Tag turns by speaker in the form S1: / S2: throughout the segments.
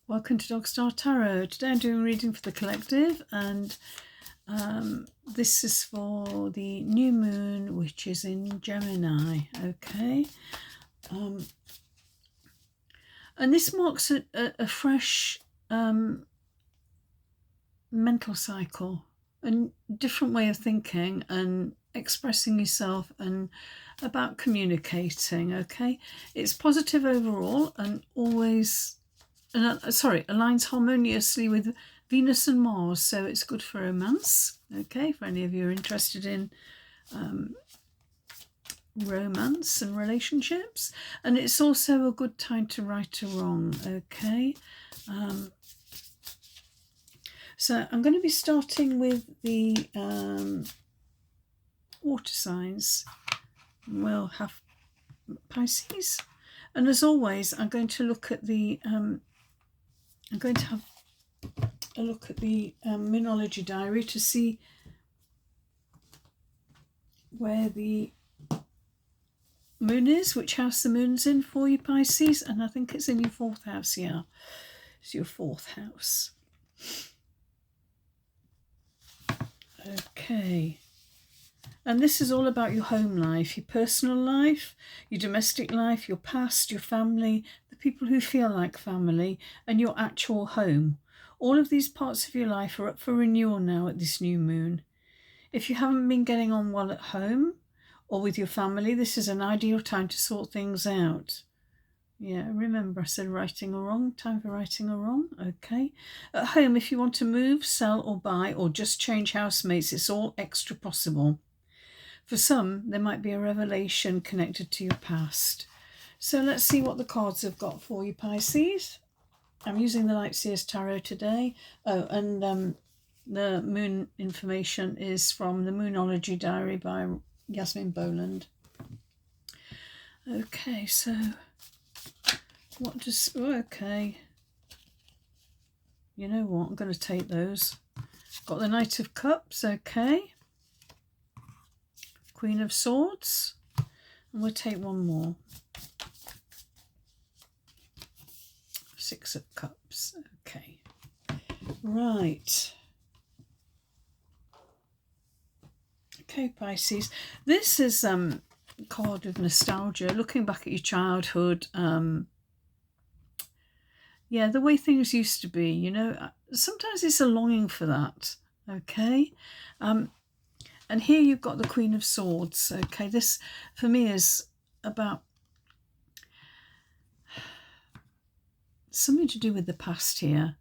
S1: Welcome to Dog Star Tarot. Today I'm doing a reading for the collective, and this is for the new moon, which is in Gemini. Okay, and this marks a fresh mental cycle, a different way of thinking and expressing yourself and about communicating. Okay, it's positive overall and always aligns harmoniously with Venus and Mars, so it's good for romance. Okay, for any of you who are interested in romance and relationships, and it's also a good time to right a wrong. Okay, so I'm going to be starting with the water signs. We'll have Pisces, and as always I'm going to look at the I'm going to have a look at the Moonology Diary to see where the moon is, which house the moon's in for you, Pisces, and I think it's in your fourth house. Yeah, it's your fourth house. Okay, and this is all about your home life, your personal life, your domestic life, your past, your family, the people who feel like family, and your actual home. All of these parts of your life are up for renewal now at this new moon. If you haven't been getting on well at home or with your family, this is an ideal time to sort things out. Yeah, remember I said righting a wrong, time for righting a wrong. Okay. At home, if you want to move, sell or buy or just change housemates, it's all extra possible. For some, there might be a revelation connected to your past. So let's see what the cards have got for you, Pisces. I'm using the Lightseer Tarot today. Oh, and the moon information is from the Moonology Diary by Yasmin Boland. Okay, so what does... okay. You know what? I'm going to take those. Got the Knight of Cups, okay. Queen of Swords. And we'll take one more. Six of Cups. Okay. Right. Okay, Pisces. This is a card of nostalgia, looking back at your childhood. Yeah, the way things used to be, you know. Sometimes it's a longing for that. Okay. And here you've got the Queen of Swords. Okay, this for me is about something to do with the past here.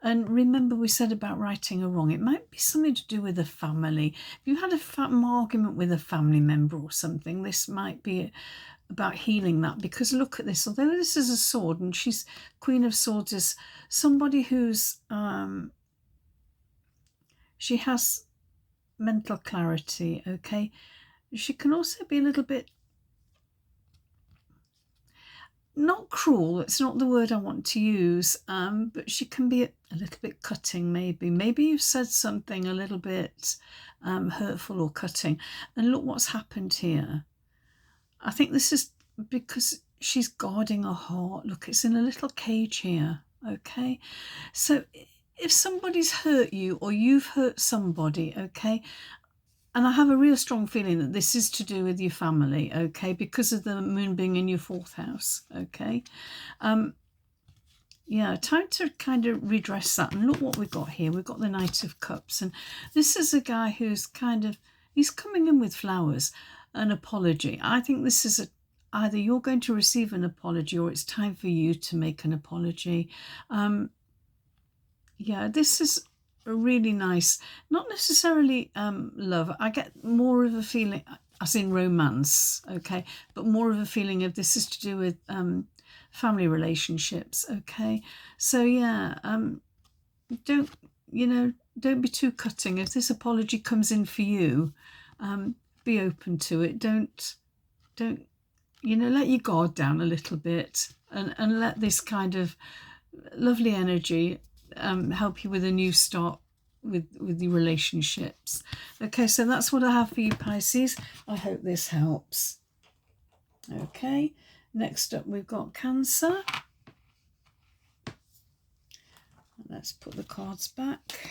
S1: And remember we said about righting a wrong. It might be something to do with a family. If you had an argument with a family member or something, this might be about healing that. Because look at this. Although this is a sword and she's Queen of Swords is somebody who's... she has mental clarity, okay? She can also be a little bit... not cruel, it's not the word I want to use, but she can be a little bit cutting, maybe. Maybe you've said something a little bit hurtful or cutting. And look what's happened here. I think this is because she's guarding her heart. Look, it's in a little cage here, okay? So if somebody's hurt you or you've hurt somebody, okay, and I have a real strong feeling that this is to do with your family, okay, because of the moon being in your fourth house, okay. Yeah, time to kind of redress that. And look what we've got here. We've got the Knight of Cups. And this is a guy who's kind of, he's coming in with flowers, an apology. I think this is either you're going to receive an apology or it's time for you to make an apology. Yeah, this is a really nice, not necessarily love. I get more of a feeling, as in romance, okay, but more of a feeling of this is to do with family relationships, okay. So yeah, don't be too cutting. If this apology comes in for you, be open to it. Don't let your guard down a little bit and let this kind of lovely energy help you with a new start with your relationships. Okay, so that's what I have for you, Pisces. I hope this helps. Okay, next up we've got Cancer. Let's put the cards back.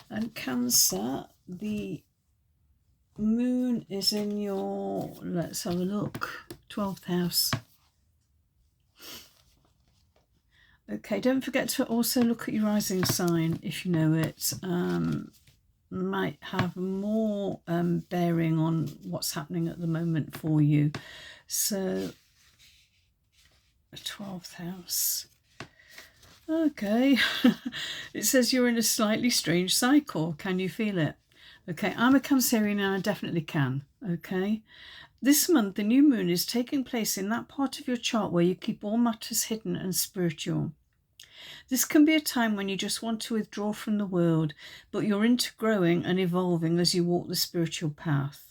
S1: And Cancer, the moon is in your, let's have a look, 12th house. Okay, don't forget to also look at your rising sign if you know it. Might have more bearing on what's happening at the moment for you. So, 12th house. Okay, it says you're in a slightly strange cycle. Can you feel it? Okay, I'm a Cancerian and I definitely can. Okay, this month the new moon is taking place in that part of your chart where you keep all matters hidden and spiritual. This can be a time when you just want to withdraw from the world, but you're into growing and evolving as you walk the spiritual path.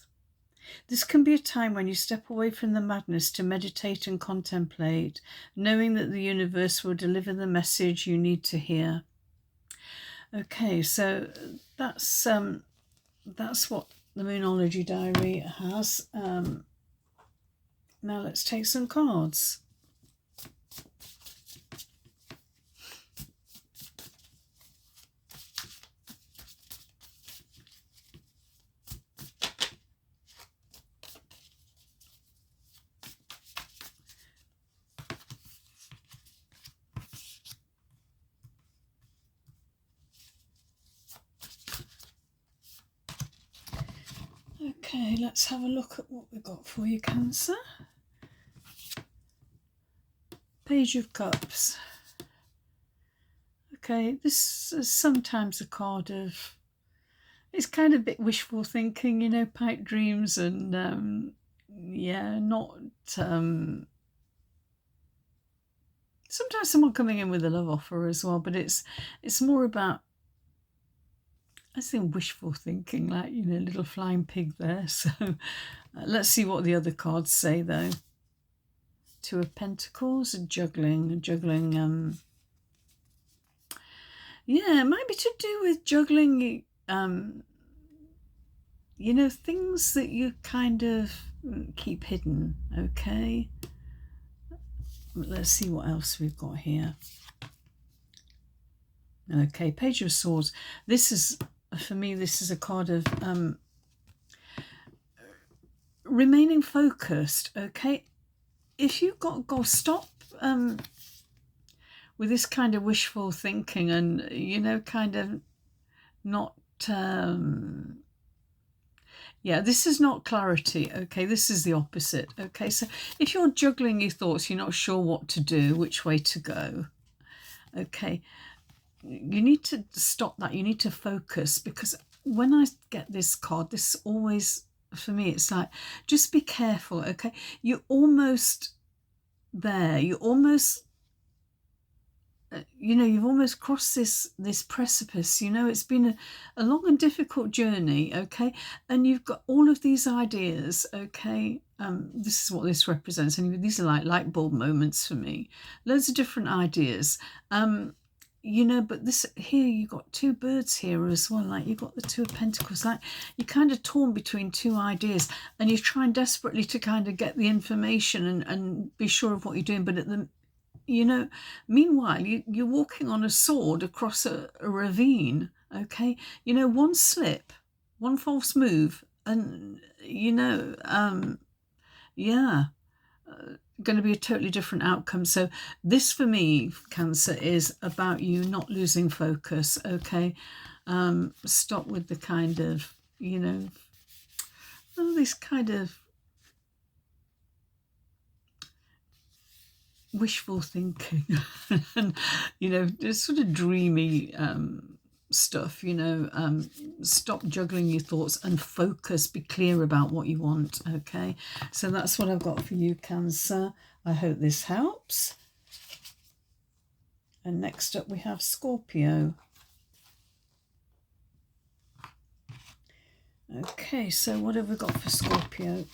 S1: This can be a time when you step away from the madness to meditate and contemplate, knowing that the universe will deliver the message you need to hear. Okay, so that's what the Moonology Diary has. Now let's take some cards. Okay, let's have a look at what we've got for you, Cancer. Page of Cups. Okay, this is sometimes a card of, it's kind of a bit wishful thinking, you know, pipe dreams and, yeah, not, sometimes someone coming in with a love offer as well, but it's more about, I think, wishful thinking, like, you know, little flying pig there. So let's see what the other cards say, though. Two of Pentacles, juggling. Yeah, it might be to do with juggling, you know, things that you kind of keep hidden, okay? Let's see what else we've got here. Okay, Page of Swords. This is, for me, this is a card of remaining focused, okay? If you've got goals, stop with this kind of wishful thinking and, you know, kind of not, yeah, this is not clarity, okay? This is the opposite, okay? So if you're juggling your thoughts, you're not sure what to do, which way to go, okay? You need to stop that. You need to focus, because when I get this card, this always, for me, it's like, just be careful, okay? You're almost there. You're almost, you know, you've almost crossed this precipice. You know, it's been a long and difficult journey, okay? And you've got all of these ideas, okay? This is what this represents. Anyway, these are like light bulb moments for me. Loads of different ideas. You know, but this here, you got two birds here as well, like you've got the Two of Pentacles, like you're kind of torn between two ideas and you're trying desperately to kind of get the information and be sure of what you're doing, but at the, you know, meanwhile you're walking on a sword across a ravine, okay? You know, one slip, one false move, and, you know, yeah, going to be a totally different outcome. So this, for me, Cancer, is about you not losing focus, okay? Stop with the kind of, you know, all this kind of wishful thinking and, you know, this sort of dreamy stuff, you know. Stop juggling your thoughts and focus, be clear about what you want, okay? So that's what I've got for you, Cancer. I hope this helps. And next up we have Scorpio. Okay, so what have we got for Scorpio?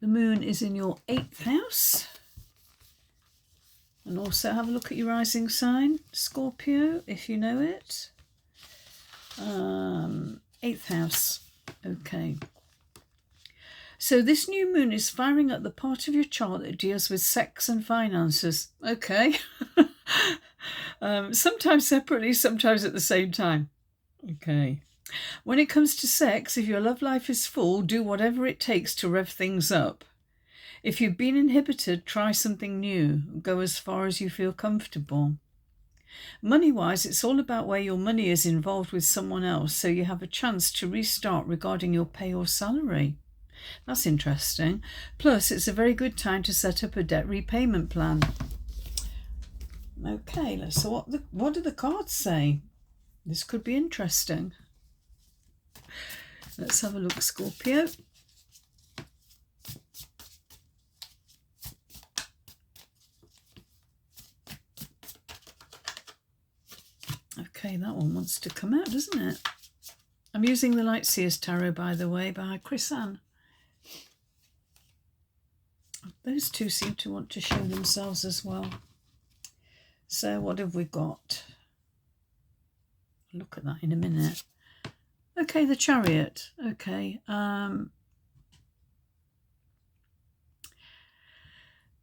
S1: The moon is in your 8th house. And also have a look at your rising sign, Scorpio, if you know it. 8th house. Okay. So this new moon is firing at the part of your chart that deals with sex and finances. Okay. Sometimes separately, sometimes at the same time. Okay. When it comes to sex, if your love life is full, do whatever it takes to rev things up. If you've been inhibited, try something new. Go as far as you feel comfortable. Money-wise, it's all about where your money is involved with someone else, so you have a chance to restart regarding your pay or salary. That's interesting. Plus, it's a very good time to set up a debt repayment plan. Okay, so what do the cards say? This could be interesting. Let's have a look, Scorpio. Okay, that one wants to come out, doesn't it? I'm using the Lightseer's Tarot, by the way, by Chris Ann. Those two seem to want to show themselves as well. So what have we got? I'll look at that in a minute. Okay, the Chariot. Okay.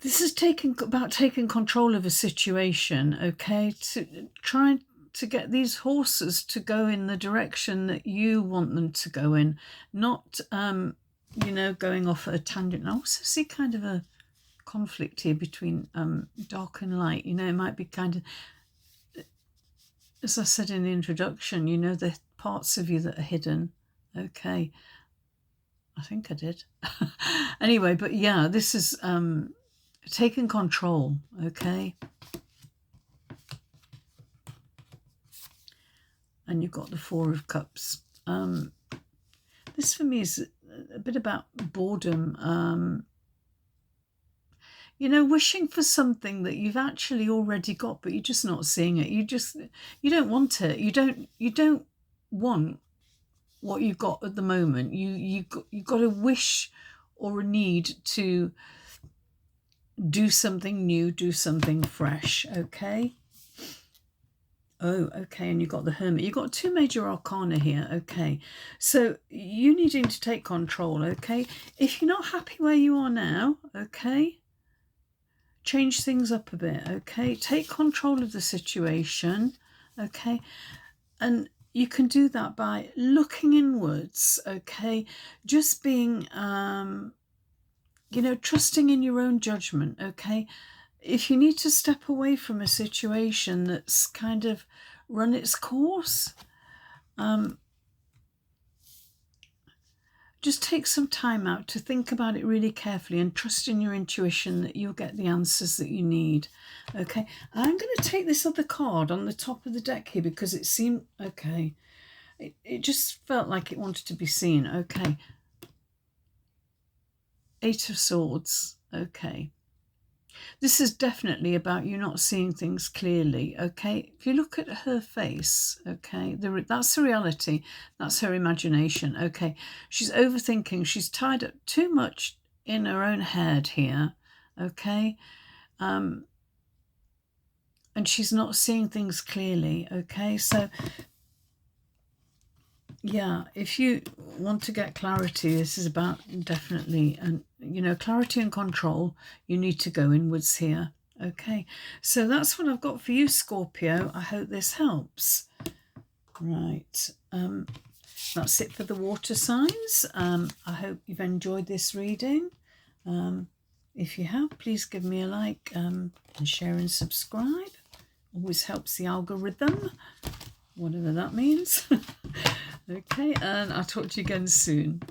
S1: This is about taking control of a situation, okay? To try to get these horses to go in the direction that you want them to go in, not, you know, going off at a tangent. I also see kind of a conflict here between dark and light. You know, it might be kind of, as I said in the introduction, you know, the parts of you that are hidden. Okay. I think I did. Anyway, but yeah, this is taking control, okay? And you've got the Four of Cups. This for me is a bit about boredom. You know, wishing for something that you've actually already got, but you're just not seeing it. You don't want it. You don't want what you've got at the moment. You've got a wish or a need to do something new, do something fresh, okay? Oh, okay, and you've got the Hermit. You've got two major arcana here, okay? So you needing to take control, okay? If you're not happy where you are now, okay, change things up a bit, okay? Take control of the situation, okay? And you can do that by looking inwards, okay? Just being, you know, trusting in your own judgment, okay? If you need to step away from a situation that's kind of run its course, just take some time out to think about it really carefully and trust in your intuition that you'll get the answers that you need. Okay, I'm going to take this other card on the top of the deck here because it seemed, okay, it just felt like it wanted to be seen. Okay, Eight of Swords. Okay. This is definitely about you not seeing things clearly, okay? If you look at her face, okay, that's the reality. That's her imagination, okay? She's overthinking. She's tied up too much in her own head here, okay? And she's not seeing things clearly, okay? So, yeah, if you want to get clarity, this is about definitely, and you know, clarity and control. You need to go inwards here. Okay, so that's what I've got for you, Scorpio. I hope this helps. Right, that's it for the water signs. I hope you've enjoyed this reading. If you have, please give me a like and share and subscribe. Always helps the algorithm, whatever that means. Okay, and I'll talk to you again soon.